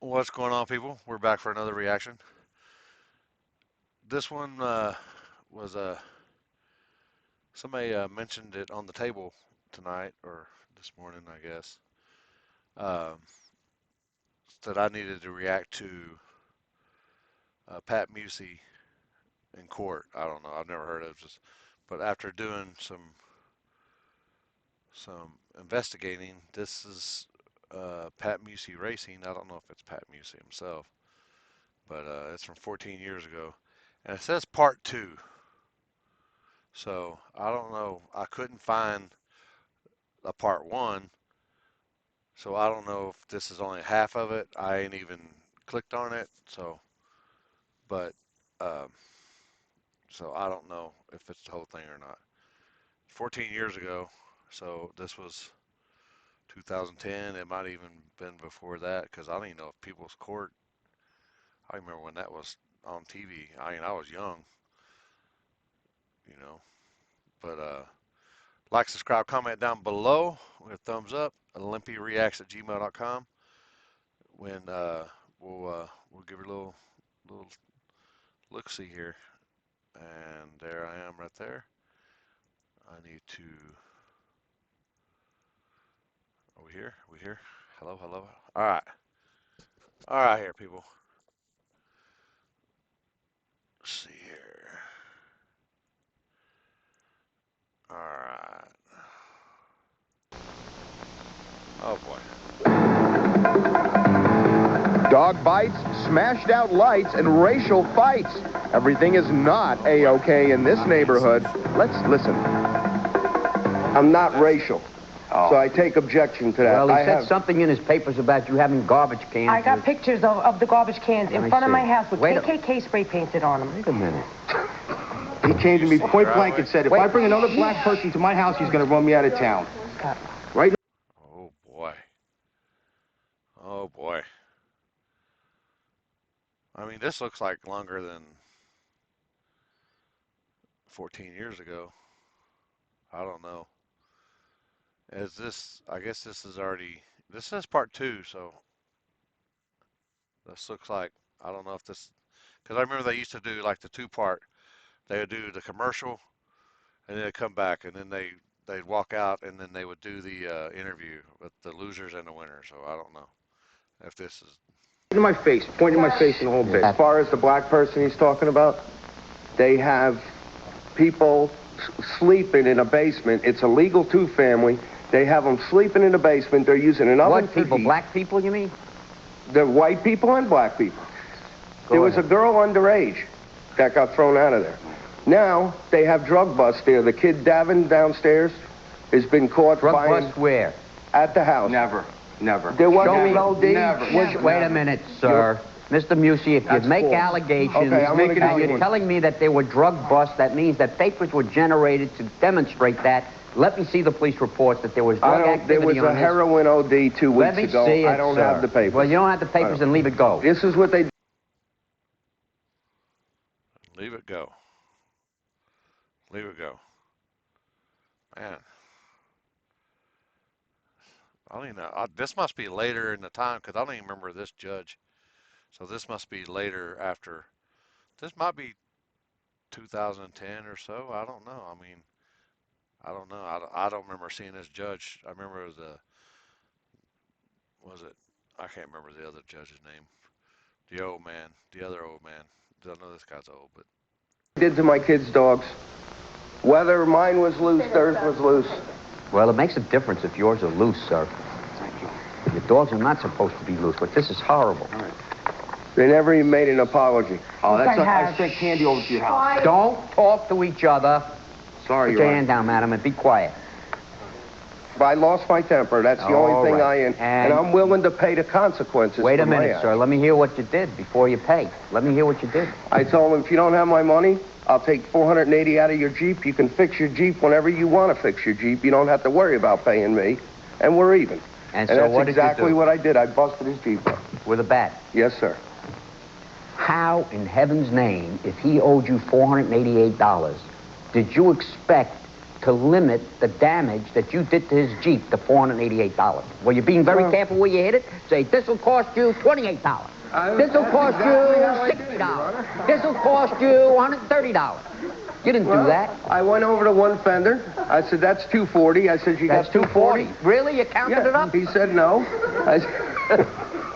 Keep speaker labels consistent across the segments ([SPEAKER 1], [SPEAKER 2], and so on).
[SPEAKER 1] What's going on, people? We're back for another reaction. This one was somebody mentioned it on the table tonight or this morning, I guess. Um, that I needed to react to Pat Musi in court. I don't know. I've never heard of this, but after doing some investigating, this is Pat Musi Racing. I don't know if it's Pat Musi himself, but it's from 14 years ago, and it says part two. So I don't know. I couldn't find a part one, so I don't know if this is only half of it. I ain't even clicked on it, but um, so I don't know if it's the whole thing or not. 14 years ago, so this was 2010. It might even been before that because I don't even know if People's Court. I remember when that was on TV. I mean, I was young, you know. But like, subscribe, comment down below with a thumbs up. LimpyReacts@gmail.com. When we'll give you a little look see here, and there I am right there. I need to. Are we here? Are we here? Hello, hello. All right, here, people. Let's see here. All right. Oh boy.
[SPEAKER 2] Dog bites, smashed out lights, and racial fights. Everything is not A-OK in this neighborhood. Let's listen. I'm not racial, so I take objection to that.
[SPEAKER 3] Well, he said something in his papers about you having garbage cans.
[SPEAKER 4] I got pictures of the garbage cans in front of my house with KKK spray painted on them.
[SPEAKER 3] Wait a minute.
[SPEAKER 2] He came to me point blank and said, if I bring another black person to my house, he's going to run me out of town. Right?
[SPEAKER 1] Oh boy. Oh boy. I mean, this looks like longer than 14 years ago. I don't know. Is this, I guess this is already, this says part two, so this looks like, I don't know if this, because I remember they used to do like the two part. They would do the commercial, and then they'd come back, and then they'd walk out, and then they would do the interview with the losers and the winners. So I don't know if this is.
[SPEAKER 2] In my face, point in my face in the whole bit. As far as the black person he's talking about, they have people sleeping in a basement. It's a legal two-family. They have them sleeping in the basement. They're using an oven
[SPEAKER 3] What people? Black people, you mean?
[SPEAKER 2] They're white people and black people. There was a girl underage that got thrown out of there. Now they have drug busts there. The kid Davin downstairs has been caught
[SPEAKER 3] Drug
[SPEAKER 2] buying
[SPEAKER 3] bust where?
[SPEAKER 2] at the house.
[SPEAKER 5] Never.
[SPEAKER 2] There wasn't
[SPEAKER 3] Show me.
[SPEAKER 2] an OD.
[SPEAKER 5] Never.
[SPEAKER 3] Wait a minute, sir. Mr. Musi, if you
[SPEAKER 2] That's
[SPEAKER 3] make
[SPEAKER 2] false.
[SPEAKER 3] allegations,
[SPEAKER 2] Okay, I'm making
[SPEAKER 3] and you're
[SPEAKER 2] allegations.
[SPEAKER 3] telling me that there were drug busts, that means that papers were generated to demonstrate that. Let me see the police reports that there was drug activity
[SPEAKER 2] There was
[SPEAKER 3] on
[SPEAKER 2] a
[SPEAKER 3] this.
[SPEAKER 2] heroin OD 2 weeks
[SPEAKER 3] Let me
[SPEAKER 2] ago.
[SPEAKER 3] see it,
[SPEAKER 2] I don't
[SPEAKER 3] sir.
[SPEAKER 2] have the papers.
[SPEAKER 3] Well, you don't have the papers, then leave it go.
[SPEAKER 2] This is what they.
[SPEAKER 1] Leave it go. Leave it go. Man. I don't even know. This must be later in the time because I don't even remember this judge. So this must be later after. This might be 2010 or so. I don't know. I mean, I don't know. I don't remember seeing this judge. I remember it was it, I can't remember the other judge's name. The old man, the other old man. I know this guy's old, but.
[SPEAKER 2] Did to my kids' dogs. Whether mine was loose, theirs was loose.
[SPEAKER 3] Well, it makes a difference if yours are loose, sir. Your dogs are not supposed to be loose, but this is horrible.
[SPEAKER 2] They never even made an apology.
[SPEAKER 5] Oh, that's I sent candy over to your house.
[SPEAKER 3] Don't talk to each other.
[SPEAKER 2] Sorry,
[SPEAKER 3] Put your hand down, madam, and be quiet.
[SPEAKER 2] I lost my temper. That's the only thing
[SPEAKER 3] right.
[SPEAKER 2] and I'm willing to pay the consequences.
[SPEAKER 3] Wait a
[SPEAKER 2] for my
[SPEAKER 3] minute, sir.
[SPEAKER 2] actions.
[SPEAKER 3] Let me hear what you did before you pay. Let me hear what you did.
[SPEAKER 2] I told him, if you don't have my money, I'll take $480 out of your Jeep. You can fix your Jeep whenever you want to fix your Jeep. You don't have to worry about paying me, and we're even.
[SPEAKER 3] And so
[SPEAKER 2] that's
[SPEAKER 3] what did you
[SPEAKER 2] exactly
[SPEAKER 3] do?
[SPEAKER 2] what I did. I busted his Jeep up.
[SPEAKER 3] With a bat.
[SPEAKER 2] Yes, sir.
[SPEAKER 3] How in heaven's name, if he owed you $488, did you expect to limit the damage that you did to his Jeep to $488. Were you being very careful where you hit it? Say, this will cost you $28. This will cost you $60. This will cost you $130. You didn't do that.
[SPEAKER 2] I went over to one fender. I said, that's $240. I said, you got $240?
[SPEAKER 3] Really? You counted it up?
[SPEAKER 2] He said no.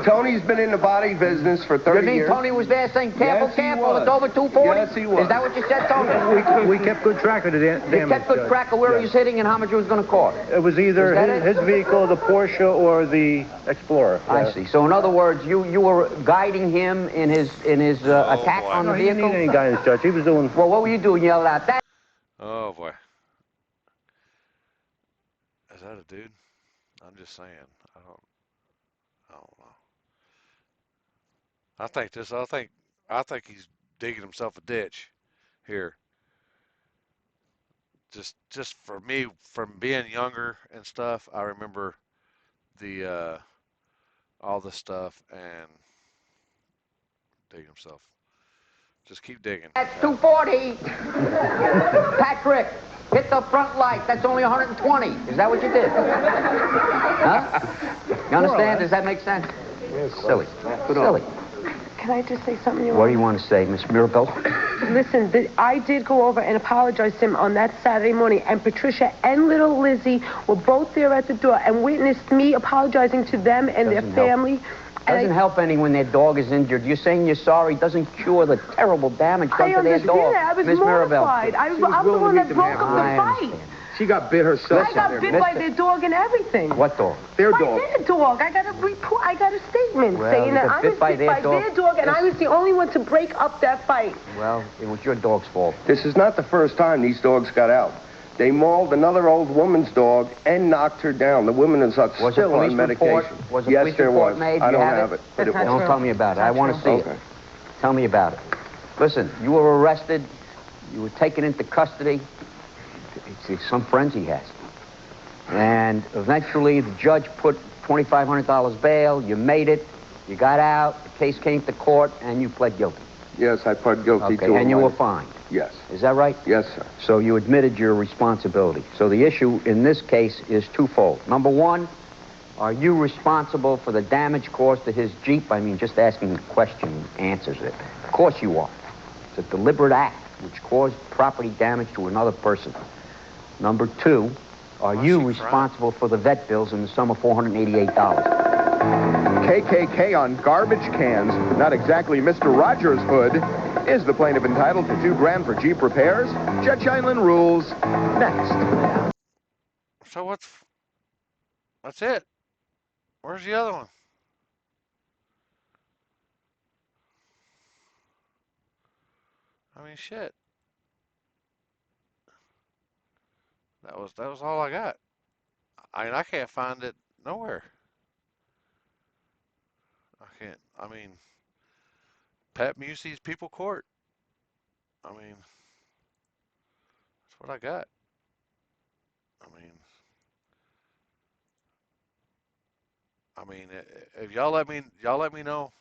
[SPEAKER 2] Tony's been in the body business for 30 years.
[SPEAKER 3] You mean Tony was there saying, careful, careful, it's over 240?
[SPEAKER 2] Yes, he was.
[SPEAKER 3] Is that what you said, Tony?
[SPEAKER 6] We kept good track of the damage.
[SPEAKER 3] You kept good track of where he was hitting and how much it was going to cost?
[SPEAKER 6] It was either his vehicle, the Porsche, or the Explorer.
[SPEAKER 3] I see. So in other words, you were guiding him in his attack on the vehicle?
[SPEAKER 6] He didn't need any guidance, Judge. He was doing...
[SPEAKER 3] Well, what were you doing yelling out that?
[SPEAKER 1] Oh boy. Is that a dude? I'm just saying. I don't know. I think he's digging himself a ditch here. Just for me, from being younger and stuff, I remember the all the stuff and digging himself. Just keep digging.
[SPEAKER 3] That's 240. Patrick, hit the front light. That's only 120. Is that what you did? Huh? You understand? Does that make sense?
[SPEAKER 2] Yes,
[SPEAKER 3] silly. Silly.
[SPEAKER 4] Can I just say something?
[SPEAKER 3] What do you want to say, Miss Mirabelle?
[SPEAKER 4] Listen, I did go over and apologize to him on that Saturday morning, and Patricia and little Lizzie were both there at the door and witnessed me apologizing to them and their family.
[SPEAKER 3] Doesn't help any when their dog is injured. You're saying you're sorry doesn't cure the terrible damage done to their dog.
[SPEAKER 4] I was mortified. I was the one that broke up the fight.
[SPEAKER 2] She got bit herself.
[SPEAKER 4] I got bit by their dog and everything.
[SPEAKER 3] What dog?
[SPEAKER 2] Their dog.
[SPEAKER 4] Their dog. I got a report. I got a statement saying that I was bit by their dog, and I was the only one to break up that fight.
[SPEAKER 3] Well, it was your dog's fault.
[SPEAKER 2] This is not the first time these dogs got out. They mauled another old woman's dog and knocked her down. The woman is still on medication.
[SPEAKER 3] Was a
[SPEAKER 2] yes,
[SPEAKER 3] police
[SPEAKER 2] there
[SPEAKER 3] report
[SPEAKER 2] was.
[SPEAKER 3] made?
[SPEAKER 2] I don't have it. But it was.
[SPEAKER 3] Don't tell me about it. I want to see it. Tell me about it. Listen, you were arrested. You were taken into custody. It's some friends he has. And eventually the judge put $2,500 bail. You made it. You got out. The case came to court, and you pled guilty.
[SPEAKER 2] Yes, I pled guilty to it.
[SPEAKER 3] And you were fined.
[SPEAKER 2] Yes.
[SPEAKER 3] Is that right?
[SPEAKER 2] Yes, sir.
[SPEAKER 3] So you admitted your responsibility. So the issue in this case is twofold. Number one, are you responsible for the damage caused to his Jeep? I mean, just asking the question answers it. Of course you are. It's a deliberate act which caused property damage to another person. Number two, are you responsible for the vet bills in the sum of $488?
[SPEAKER 7] KKK on garbage cans, not exactly Mr. Rogers' hood. Is the plaintiff entitled to $2,000 for Jeep repairs? Judge Heinlein rules. Next.
[SPEAKER 1] So that's it. Where's the other one? I mean, shit. That was all I got. I can't find it nowhere. I can't. I mean, Pat Musi's People Court. I mean, that's what I got. I mean, if y'all let me know.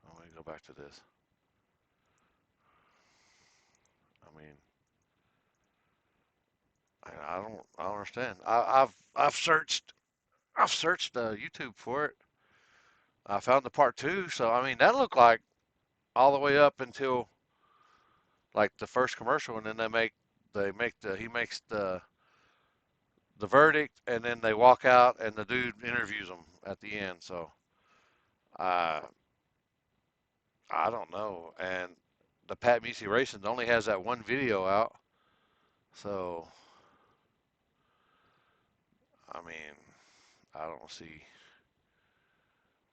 [SPEAKER 1] Let me go back to this. I mean, I don't understand. I've searched YouTube for it. I found the part 2, so I mean that looked like all the way up until like the first commercial, and then he makes the verdict, and then they walk out, and the dude interviews them at the end. So I don't know, and the Pat Musi Racing only has that one video out, so I mean I don't see.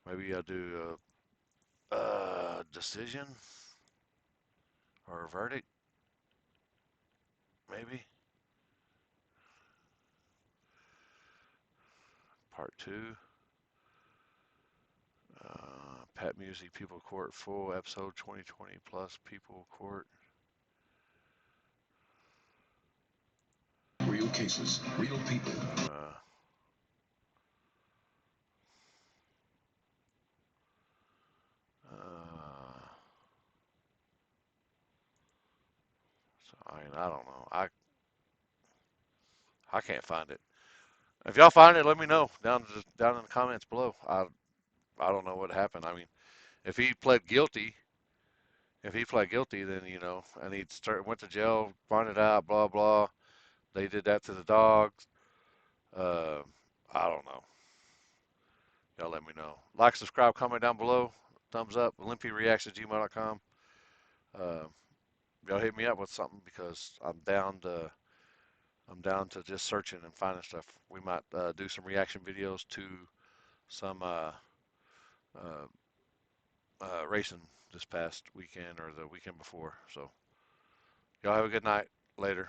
[SPEAKER 1] Maybe I'll do a decision or a verdict. Maybe. Part 2. Pat Musi People Court Full Episode 2020 Plus People Court.
[SPEAKER 8] Real cases, real people.
[SPEAKER 1] So I mean, I don't know. I can't find it. If y'all find it, let me know down in the comments below. I don't know what happened. I mean, if he pled guilty, if he pled guilty, then and went to jail, bonded out, blah blah. They did that to the dogs. Uh, I don't know. Y'all let me know. Like, subscribe, comment down below. Thumbs up. LimpyReacts@gmail.com. Uh, y'all hit me up with something because I'm down to just searching and finding stuff. We might do some reaction videos to some uh, racing this past weekend or the weekend before. So y'all have a good night. Later.